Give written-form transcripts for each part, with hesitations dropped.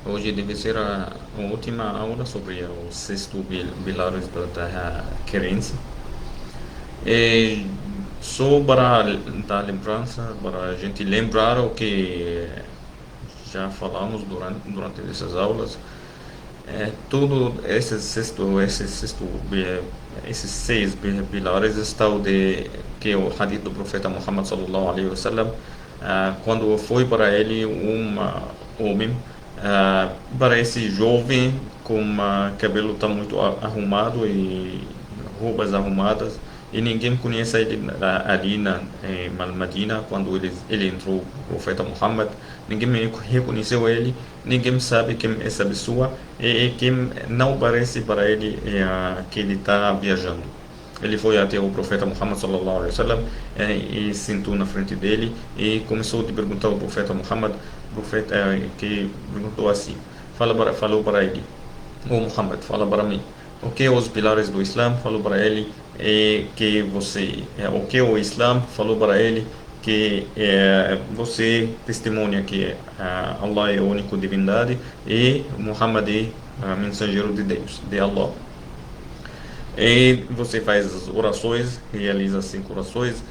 Hoje deve ser a última aula sobre os sexto pilares da crença. E só para dar lembrança, para a gente lembrar o que já falamos durante essas aulas, tudo esses seis pilares estão de que o hadith do profeta Muhammad sallallahu alaihi wasallam, quando foi para ele homem, parece jovem com cabelo tá muito arrumado e roupas arrumadas, e ninguém conhece ele ali em Madina quando ele entrou, o profeta Muhammad. Ninguém reconheceu ele, ninguém sabe quem é essa pessoa, e quem não parece para ele que ele está viajando. Ele foi até o profeta Muhammad sallallahu alaihi wasallam e sentou na frente dele e começou a perguntar ao profeta Muhammad, profeta que perguntou assim, falou para ele: "O Muhammad, fala para mim, o que é os pilares do Islã?" Falou para ele o que é o Islã? Falou para ele que você testemunha que Allah é a única divindade e Muhammad é mensageiro de Deus, de Allah. E você faz as orações, realiza 5 orações,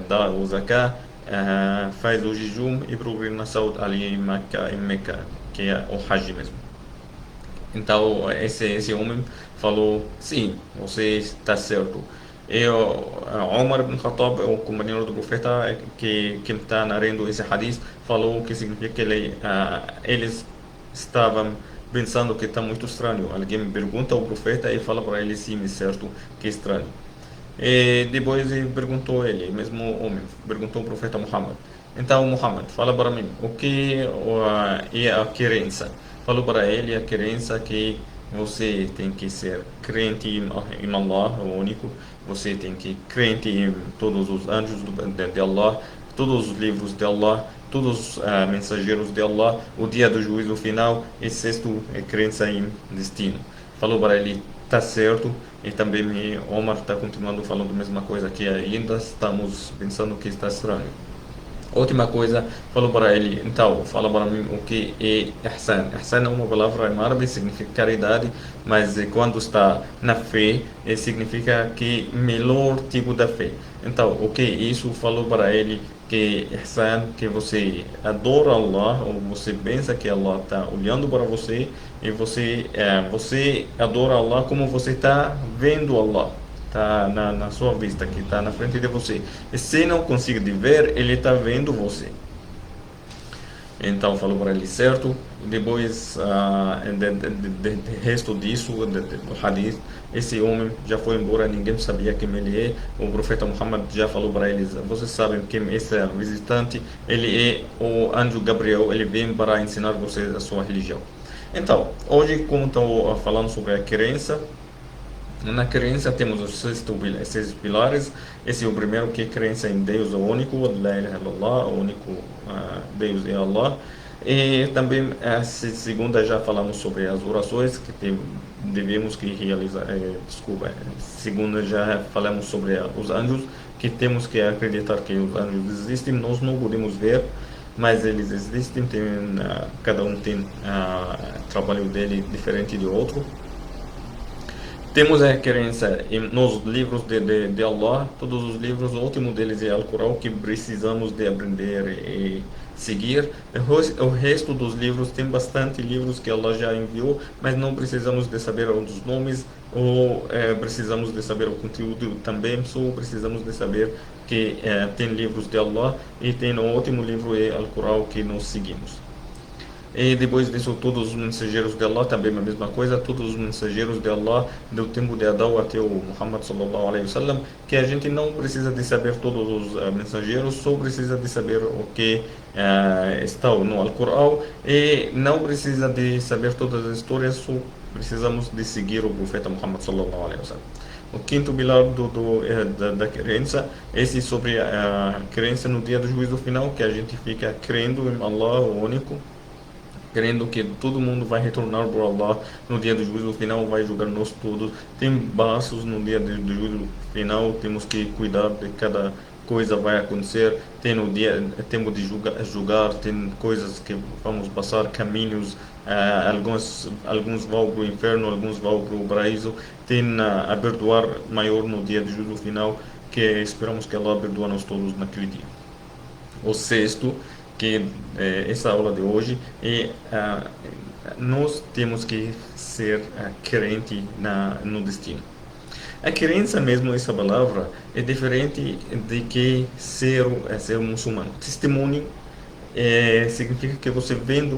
dá o zakah, faz o jejum e procura na saúde ali em Meca, que é o Hajj mesmo. Então, esse homem falou: sim, você está certo. E Omar ibn Khattab, o companheiro do profeta, que está narrando esse hadith, falou que significa que eles estavam pensando que está muito estranho. Alguém pergunta ao profeta e fala para ele: sim, é certo, que é estranho. E depois ele perguntou ele, mesmo homem, perguntou ao profeta Muhammad. Então, Muhammad, fala para mim, o que é a crença? Falou para ele a crença que você tem que ser crente em Allah, o único. Você tem que crente em todos os anjos de Allah, todos os livros de Allah, todos os mensageiros de Allah, o dia do juízo final, e sexto é crença em destino. Falou para ele: tá certo. E também Omar está continuando falando a mesma coisa, que ainda estamos pensando que está estranho. Última coisa, falou para ele: então, fala para mim o que é ihsan. Ihsan é uma palavra em árabe, significa caridade, mas quando está na fé, significa que melhor tipo da fé. Então, o que isso? Falou para ele que ihsan, que você adora Allah, ou você pensa que Allah está olhando para você, e você adora Allah como você está vendo Allah. Está na sua vista, que está na frente de você. E se não conseguir ver, ele está vendo você. Então falou para ele: certo. Depois, de resto disso, do hadith, esse homem já foi embora, ninguém sabia quem ele é. O profeta Muhammad já falou para eles: vocês sabem quem é esse visitante? Ele é o anjo Gabriel, ele vem para ensinar vocês a sua religião. Então, hoje, como estou falando sobre a crença, na crença temos os seis pilares. Esse é o primeiro, que é crença em Deus, o único, La ilaha illallah, o único Deus é Allah. E também a segunda, já falamos sobre as orações que devemos que realizar. Segunda, já falamos sobre os anjos, que temos que acreditar que os anjos existem. Nós não podemos ver, mas eles existem. Cada um tem trabalho dele diferente de outro. Temos a crença nos livros de Allah, todos os livros, o último deles é Al-Corão, que precisamos de aprender e seguir. O resto dos livros, tem bastante livros que Allah já enviou, mas não precisamos de saber os nomes, ou precisamos de saber o conteúdo também, só precisamos de saber que tem livros de Allah, e tem o último livro, é Al-Corão, que nós seguimos. E depois disso, todos os mensageiros de Allah, também a mesma coisa, todos os mensageiros de Allah, do tempo de Adão até o Muhammad sallallahu alaihi wasallam, que a gente não precisa de saber todos os mensageiros, só precisa de saber o que está no Alcorão, e não precisa de saber todas as histórias, só precisamos de seguir o profeta Muhammad sallallahu alaihi wasallam. O quinto pilar da crença, esse sobre a crença no dia do juízo final, que a gente fica crendo em Allah, o único, crendo que todo mundo vai retornar por Allah no dia do juízo final, vai julgar nós todos. Tem passos no dia do juízo final, temos que cuidar de cada coisa vai acontecer, tem o dia, temos de julgar, tem coisas que vamos passar, caminhos, alguns vão para o inferno, alguns vão para o paraíso, tem a perdoar maior no dia de juízo final, que esperamos que Allah perdoe-nos todos naquele dia. O sexto, que é essa aula de hoje, é nós temos que ser crente no destino. A crença mesmo, essa palavra, é diferente de que ser muçulmano. Testemunho significa que você vendo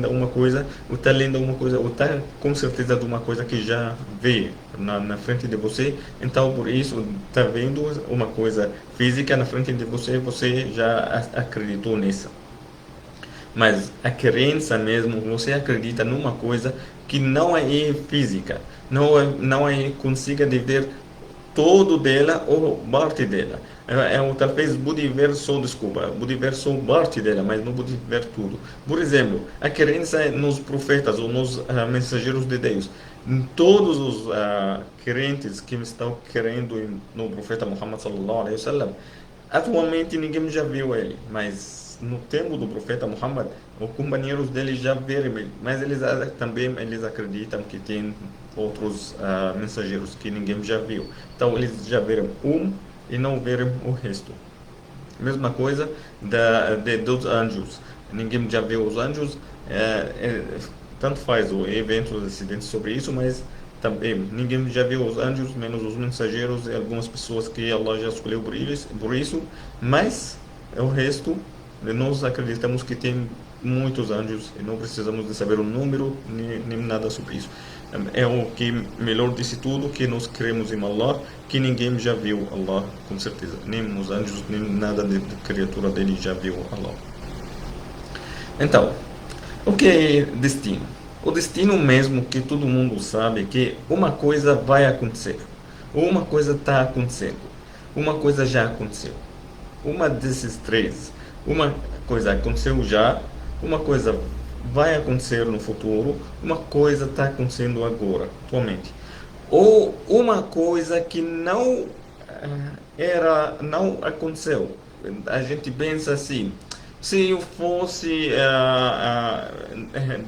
uma coisa, ou está lendo uma coisa, ou está com certeza de uma coisa que já veio na frente de você. Então, por isso, está vendo uma coisa física na frente de você, você já acreditou nisso. Mas a crença mesmo, você acredita numa coisa que não é física, não é consiga de ver todo dela ou parte dela. Talvez pode ver só, desculpa, pode ver só parte dela, mas não pode ver tudo. Por exemplo, a crença nos profetas ou nos mensageiros de Deus. Todos os crentes que estão crendo no profeta Muhammad sallallahu alaihi wasallam, atualmente ninguém já viu ele, mas no tempo do profeta Muhammad, os companheiros dele já viram ele, mas também eles acreditam que tem outros mensageiros que ninguém já viu. Então eles já viram e não viram o resto. Mesma coisa dos anjos. Ninguém já viu os anjos. Tanto faz o evento, os acidentes sobre isso, mas também ninguém já viu os anjos, menos os mensageiros e algumas pessoas que Allah já escolheu por isso, mas o resto, nós acreditamos que tem muitos anjos e não precisamos de saber o número nem nada sobre isso. É o que melhor disse tudo, que nós cremos em Allah, que ninguém já viu Allah, com certeza, nem os anjos, nem nada de criatura dele já viu Allah. Então, o que é destino? O destino mesmo que todo mundo sabe que uma coisa vai acontecer, ou uma coisa está acontecendo, uma coisa já aconteceu. Uma desses três, uma coisa aconteceu já, uma coisa vai acontecer no futuro, uma coisa está acontecendo agora, atualmente. Ou uma coisa que não aconteceu. A gente pensa assim, se eu fosse,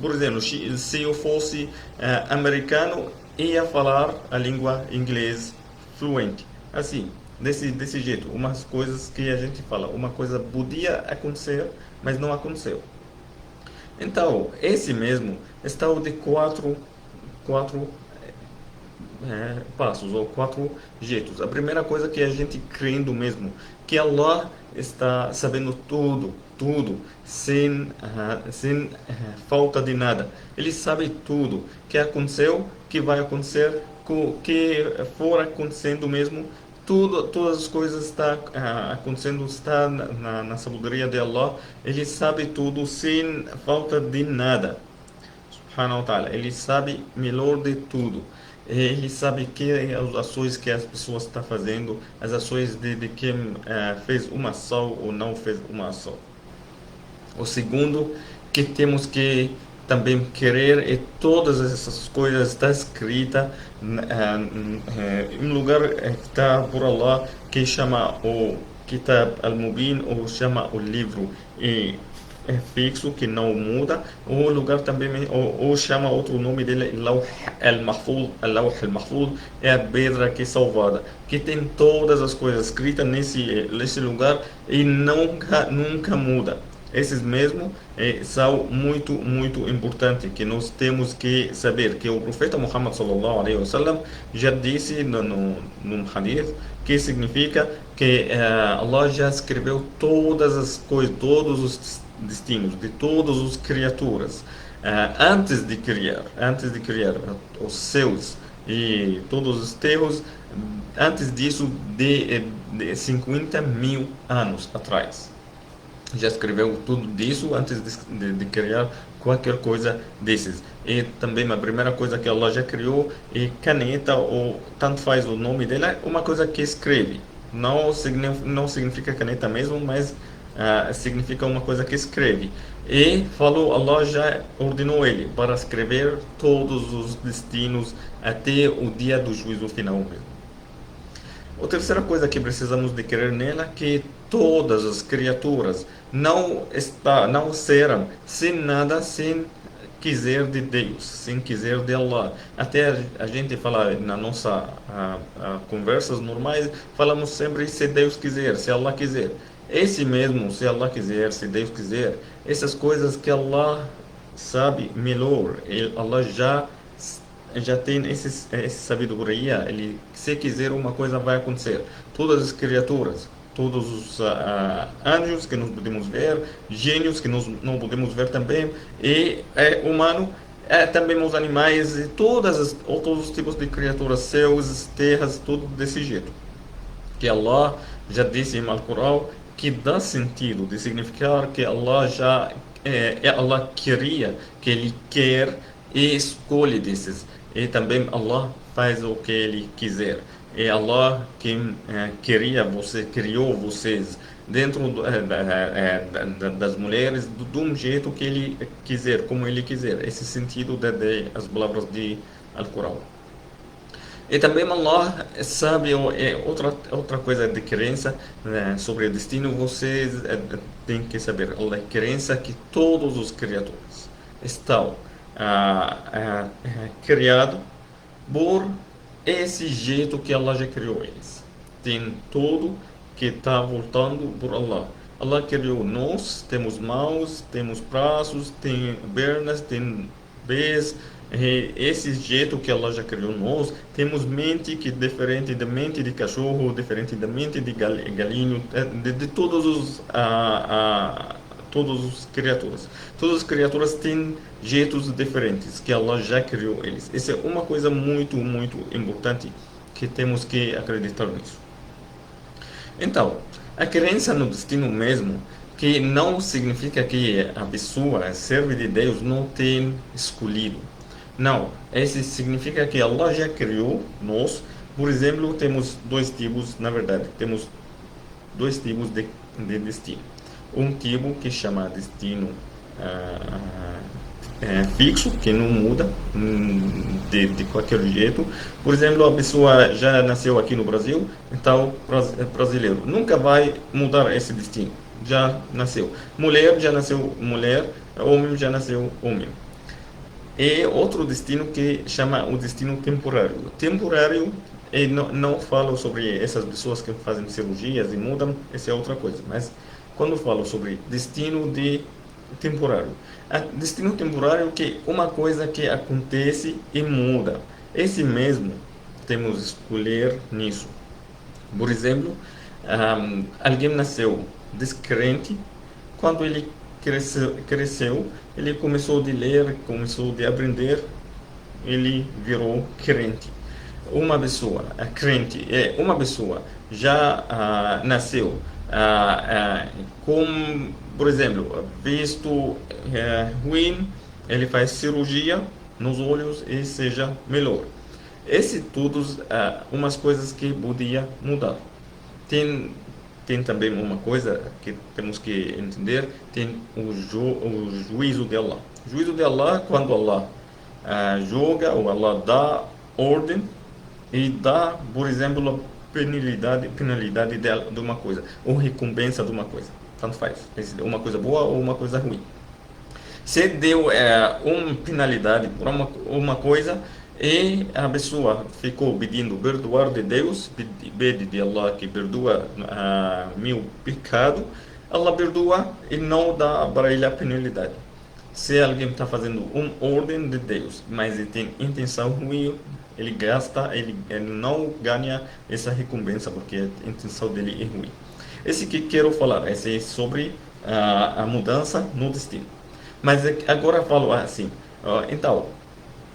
por exemplo, se eu fosse americano, ia falar a língua inglês fluente. Assim, desse jeito, umas coisas que a gente fala, uma coisa podia acontecer, mas não aconteceu. Então, esse mesmo está o de quatro passos ou quatro jeitos. A primeira coisa que a gente crendo mesmo, que Allah está sabendo tudo, sem falta de nada. Ele sabe tudo que aconteceu, que vai acontecer, que for acontecendo mesmo. Todas as coisas está acontecendo, está na sabedoria de Allah. Ele sabe tudo sem falta de nada. Subhanahu wa ta'ala. Ele sabe melhor de tudo. Ele sabe que as ações que as pessoas estão fazendo, as ações de quem fez uma ação ou não fez uma ação. O segundo que temos que também querer é todas essas coisas está escrita em um lugar que está por Allah, que chama o Kitab al-Mubin, ou chama o livro é fixo, que não muda. O lugar também, ou chama outro nome dele, Lawh al-Mahfuz. Lawh al-Mahfuz é a pedra que é salvada, que tem todas as coisas escritas nesse lugar e nunca muda. Esses mesmo são muito importantes, que nós temos que saber que o profeta Muhammad sallallahu alaihi wasallam já disse no hadith, que significa que Allah já escreveu todas as coisas, todos os destinos de todas as criaturas antes de criar os céus e todos os terras, antes disso de 50 mil anos atrás. Já escreveu tudo disso antes de criar qualquer coisa desses. E também a primeira coisa que Allah já criou é caneta, ou tanto faz o nome dela, uma coisa que escreve. Não significa caneta mesmo, mas significa uma coisa que escreve. E falou, Allah já ordenou ele para escrever todos os destinos até o dia do juízo final mesmo. A terceira coisa que precisamos de crer nela é que todas as criaturas não serão sem nada, sem quiser de Deus, sem quiser de Allah. Até a gente fala na nossa conversas normais, falamos sempre se Deus quiser, se Allah quiser. Esse mesmo, se Allah quiser, se Deus quiser, essas coisas que Allah sabe melhor, Allah já tem essa sabedoria, ele, se quiser uma coisa vai acontecer. Todas as criaturas, todos os anjos que nós podemos ver, gênios que nós não podemos ver também, e humano, também os animais, e todos os tipos de criaturas, céus, terras, tudo desse jeito. Que Allah já disse em Al-Qur'an que dá sentido de significar que Allah queria, que Ele quer e escolhe desses. E também Allah faz o que Ele quiser. E Allah quem criou vocês dentro das mulheres de um jeito que Ele quiser, como Ele quiser. Esse sentido das palavras de Al-Qur'an. E também Allah sabe, outra coisa de crença, né, sobre o destino, vocês têm que saber. A crença que todos os criaturas estão criados por esse jeito que Allah já criou eles. Tem tudo que está voltando por Allah. Allah criou nós, temos mãos, temos braços, tem pernas, tem pés. Esse jeito que Allah já criou nós, temos mente que é diferente da mente de cachorro, diferente da mente de galinho, de todas as criaturas. Todas as criaturas têm jeitos diferentes que Allah já criou eles. Essa é uma coisa muito, muito importante que temos que acreditar nisso. Então, a crença no destino mesmo, que não significa que a pessoa, serve de Deus, não tem escolhido. Não, esse significa que Allah já criou nós. Por exemplo, temos dois tipos, na verdade, temos dois tipos de destino. Um tipo que chama destino fixo, que não muda de qualquer jeito. Por exemplo, a pessoa já nasceu aqui no Brasil, então brasileiro. Nunca vai mudar esse destino. Já nasceu. Mulher já nasceu mulher, homem já nasceu homem. E outro destino que chama o destino temporário. Temporário, e não falo sobre essas pessoas que fazem cirurgias e mudam, essa é outra coisa. Mas quando falo sobre destino de temporário, destino temporário que é uma coisa que acontece e muda. Esse mesmo temos que escolher nisso. Por exemplo, alguém nasceu descrente, quando ele cresceu, ele começou a ler, começou a aprender, ele virou crente. Uma pessoa crente é uma pessoa já nasceu com, por exemplo, visto ruim, ele faz cirurgia nos olhos e seja melhor. Esse todos umas coisas que podia mudar. Tem também uma coisa que temos que entender, tem o juízo de Allah. O juízo de Allah, quando Allah julga ou Allah dá ordem e dá, por exemplo, a penalidade de uma coisa, ou recompensa de uma coisa. Tanto faz, uma coisa boa ou uma coisa ruim. Se deu uma penalidade por uma coisa, e a pessoa ficou pedindo perdoar de Deus, pede de Allah que perdoa meu pecado, Allah perdoa e não dá para ele a penalidade. Se alguém está fazendo uma ordem de Deus, mas ele tem intenção ruim, ele gasta, ele não ganha essa recompensa, porque a intenção dele é ruim. Esse que quero falar, esse é sobre a mudança no destino. Mas agora falo assim, então,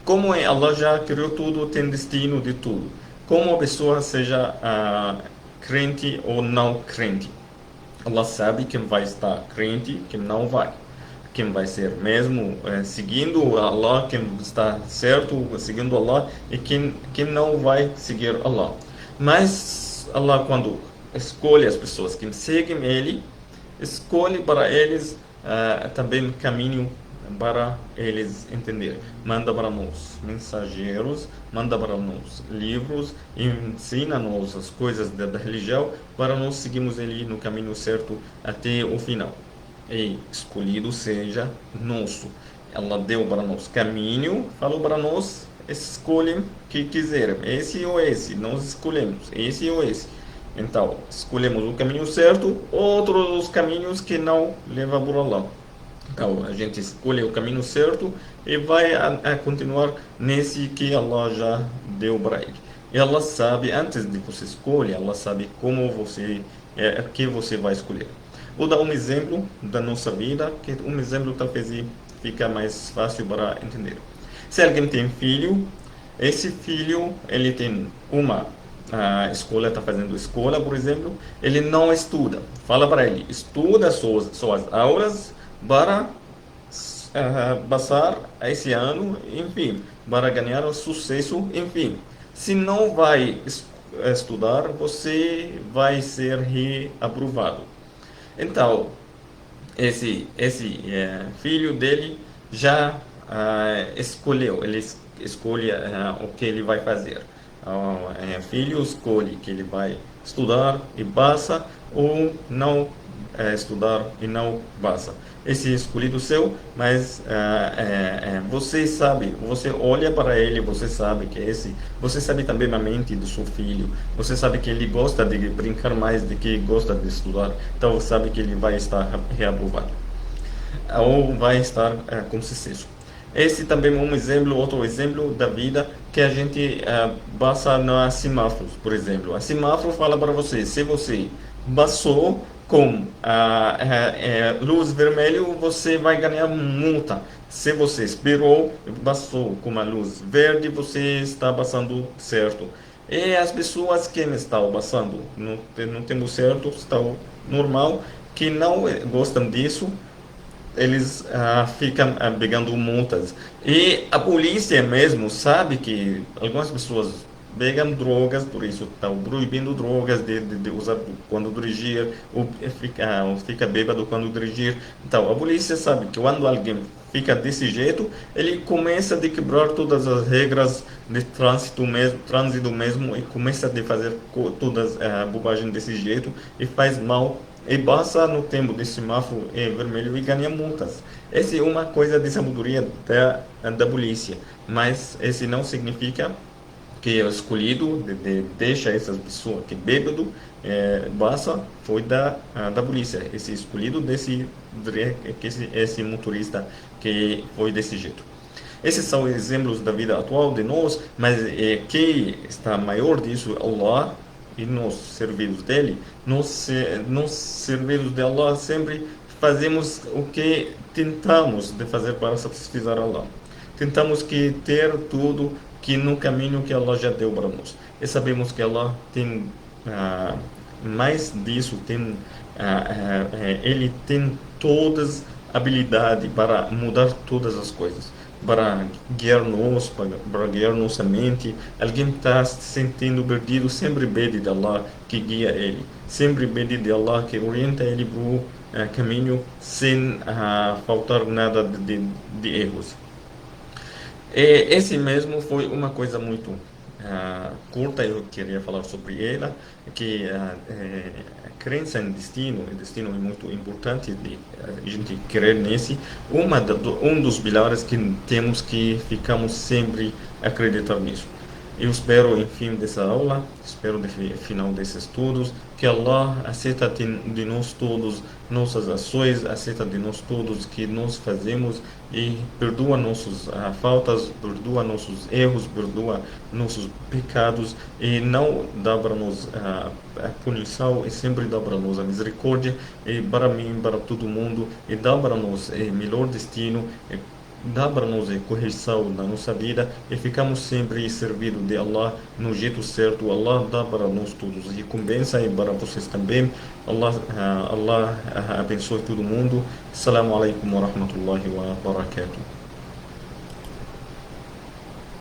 como Allah já criou tudo, tem destino de tudo. Como a pessoa seja crente ou não crente. Allah sabe quem vai estar crente, quem não vai. Quem vai ser mesmo seguindo Allah, quem está certo seguindo Allah e quem não vai seguir Allah. Mas Allah, quando escolhe as pessoas que seguem Ele, escolhe para eles também caminho para eles entenderem. Manda para nós mensageiros, manda para nós livros, ensina-nos as coisas da religião para nós seguirmos ele no caminho certo até o final. E escolhido seja nosso. Ela deu para nós caminho, falou para nós, escolhem o que quiserem, esse ou esse, nós escolhemos, esse ou esse. Então, escolhemos o caminho certo, outros os caminhos que não levam para lá. Então, a gente escolhe o caminho certo e vai a continuar nesse que Allah já deu para ele. E ela sabe, antes de você escolher, ela sabe como você, que você vai escolher. Vou dar um exemplo da nossa vida, que um exemplo talvez fica mais fácil para entender. Se alguém tem filho, esse filho ele tem uma a escola está fazendo escola, por exemplo, ele não estuda. Fala para ele, estuda suas aulas para passar esse ano, enfim, para ganhar o sucesso, enfim. Se não vai estudar, você vai ser reaprovado. Então, esse filho dele já escolheu, ele escolhe o que ele vai fazer. Filho escolhe que ele vai estudar e passa ou não estudar e não passa. Esse é escolhido seu, mas você sabe, você olha para ele, você sabe que esse, você sabe também a mente do seu filho, você sabe que ele gosta de brincar mais do que gosta de estudar, então você sabe que ele vai estar reaprovado ou vai estar com sucesso. Esse também é um exemplo, outro exemplo da vida que a gente passa na semáforos, por exemplo. A semáforo fala para você, se você passou com a luz vermelha, você vai ganhar multa. Se você esperou, passou com a luz verde, você está passando certo. E as pessoas que estão passando no tempo certo, estão normal, que não gostam disso, eles ficam pegando multas. E a polícia mesmo sabe que algumas pessoas pegam drogas, por isso estão proibindo drogas de usar quando dirigir, ou fica bêbado quando dirigir. Então, a polícia sabe que quando alguém fica desse jeito, ele começa a quebrar todas as regras de trânsito mesmo e começa a fazer todas as bobagens desse jeito e faz mal e passa no tempo de semáforo vermelho e ganha multas. Essa é uma coisa de sabedoria da polícia, mas esse não significa que o escolhido deixa essas pessoas que bêbado passa foi da polícia. Esse escolhido esse motorista que foi desse jeito. Esses são exemplos da vida atual de nós, mas que está maior disso, Allah e nós, servidos dele, nós servidos de Allah sempre fazemos o que tentamos de fazer para satisfazer Allah. Tentamos que ter tudo que no caminho que Allah já deu para nós. E sabemos que Allah tem mais disso, ele tem todas habilidade para mudar todas as coisas, para guiar-nos, para guiar nossa mente. Alguém está se sentindo perdido, sempre pede de Allah que guia ele, sempre pede de Allah que orienta ele para o caminho sem faltar nada de erros. E esse mesmo foi uma coisa muito curta, eu queria falar sobre ela, que a crença em destino, o destino é muito importante de a gente crer nesse, um dos pilares que temos que ficamos sempre acreditar nisso. Eu espero, enfim, dessa aula, espero no final desses estudos, que Allah aceita de nós todos nossas ações, aceita de nós todos que nós fazemos e perdoa nossas faltas, perdoa nossos erros, perdoa nossos pecados e não dá para nós a punição e sempre dá para nós a misericórdia e para mim, para todo mundo e dá para nós o melhor destino. Dá para nós a correção na nossa vida e ficamos sempre servindo de Allah no jeito certo. Allah dá para nós todos recompensa e para vocês também. Allah abençoe todo mundo. Assalamu alaikum wa rahmatullahi wa barakatuh.